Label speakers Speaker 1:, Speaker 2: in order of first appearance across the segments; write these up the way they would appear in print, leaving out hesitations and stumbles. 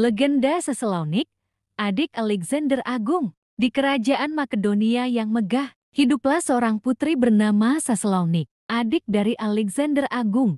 Speaker 1: legenda Seselaunik, adik Alexander Agung. Di kerajaan Makedonia yang megah, hiduplah seorang putri bernama Seselaunik, adik dari Alexander Agung.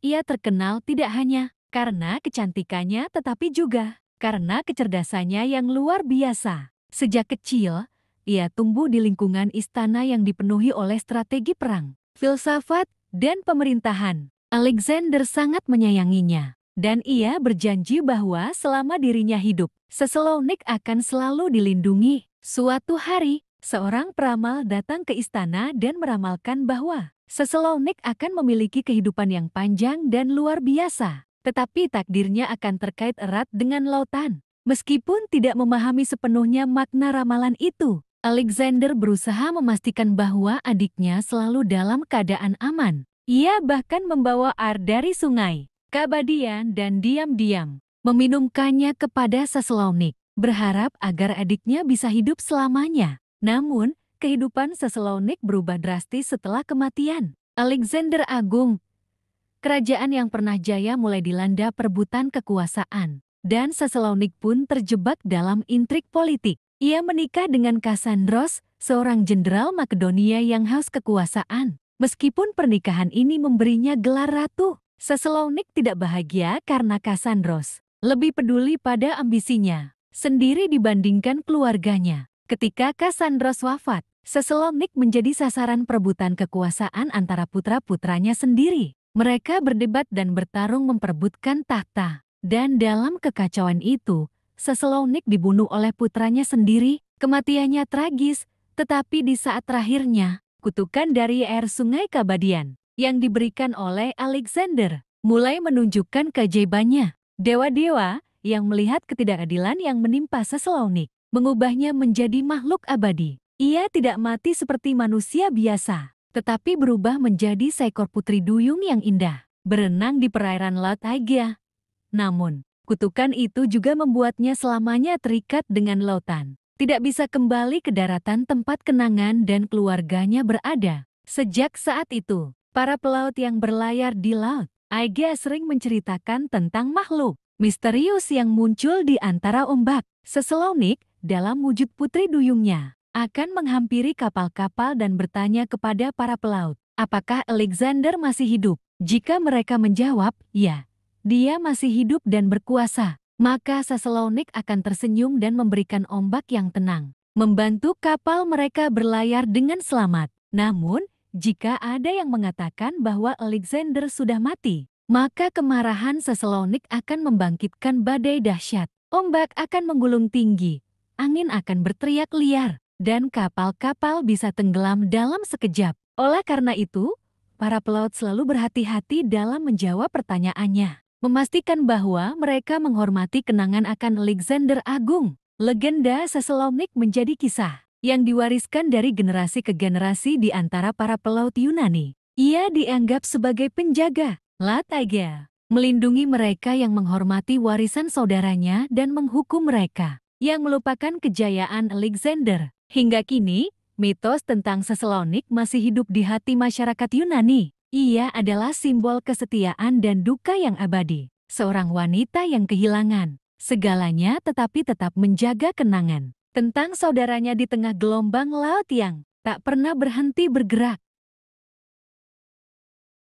Speaker 1: Ia terkenal tidak hanya karena kecantikannya tetapi juga karena kecerdasannya yang luar biasa. Sejak kecil, ia tumbuh di lingkungan istana yang dipenuhi oleh strategi perang, filsafat, dan pemerintahan. Alexander sangat menyayanginya, dan ia berjanji bahwa selama dirinya hidup, Seselaunik akan selalu dilindungi. Suatu hari, seorang peramal datang ke istana dan meramalkan bahwa Seselaunik akan memiliki kehidupan yang panjang dan luar biasa. Tetapi takdirnya akan terkait erat dengan lautan. Meskipun tidak memahami sepenuhnya makna ramalan itu, Alexander berusaha memastikan bahwa adiknya selalu dalam keadaan aman. Ia bahkan membawa air dari sungai Kabadian dan diam-diam meminumkannya kepada Seselaunik, berharap agar adiknya bisa hidup selamanya. Namun, kehidupan Seselaunik berubah drastis setelah kematian Alexander Agung. Kerajaan yang pernah jaya mulai dilanda perebutan kekuasaan, dan Seselaunik pun terjebak dalam intrik politik. Ia menikah dengan Kasandros, seorang jenderal Makedonia yang haus kekuasaan. Meskipun pernikahan ini memberinya gelar ratu, Seselaunik tidak bahagia karena Kasandros lebih peduli pada ambisinya sendiri dibandingkan keluarganya. Ketika Kasandros wafat, Seselaunik menjadi sasaran perebutan kekuasaan antara putra-putranya sendiri. Mereka berdebat dan bertarung memperebutkan tahta. Dan dalam kekacauan itu, Seselaunik dibunuh oleh putranya sendiri. Kematiannya tragis, tetapi di saat terakhirnya, kutukan dari air sungai Kabadian yang diberikan oleh Alexander mulai menunjukkan keajaibannya. Dewa-dewa yang melihat ketidakadilan yang menimpa Seselaunik mengubahnya menjadi makhluk abadi. Ia tidak mati seperti manusia biasa, tetapi berubah menjadi seekor putri duyung yang indah, berenang di perairan Laut Aegea. Namun, kutukan itu juga membuatnya selamanya terikat dengan lautan. Tidak bisa kembali ke daratan tempat kenangan dan keluarganya berada. Sejak saat itu, para pelaut yang berlayar di Laut Aegea sering menceritakan tentang makhluk misterius yang muncul di antara ombak. Seselaunik, dalam wujud putri duyungnya, akan menghampiri kapal-kapal dan bertanya kepada para pelaut, apakah Alexander masih hidup? Jika mereka menjawab, ya, dia masih hidup dan berkuasa, maka Seselaunik akan tersenyum dan memberikan ombak yang tenang, membantu kapal mereka berlayar dengan selamat. Namun, jika ada yang mengatakan bahwa Alexander sudah mati, maka kemarahan Seselaunik akan membangkitkan badai dahsyat. Ombak akan menggulung tinggi, angin akan berteriak liar, dan kapal-kapal bisa tenggelam dalam sekejap. Oleh karena itu, para pelaut selalu berhati-hati dalam menjawab pertanyaannya, memastikan bahwa mereka menghormati kenangan akan Alexander Agung. Legenda Seselaunik menjadi kisah yang diwariskan dari generasi ke generasi di antara para pelaut Yunani. Ia dianggap sebagai penjaga Laut Aegea, melindungi mereka yang menghormati warisan saudaranya dan menghukum mereka yang melupakan kejayaan Alexander. Hingga kini, mitos tentang Seselaunik masih hidup di hati masyarakat Yunani. Ia adalah simbol kesetiaan dan duka yang abadi. Seorang wanita yang kehilangan segalanya tetapi tetap menjaga kenangan tentang saudaranya di tengah gelombang laut yang tak pernah berhenti bergerak.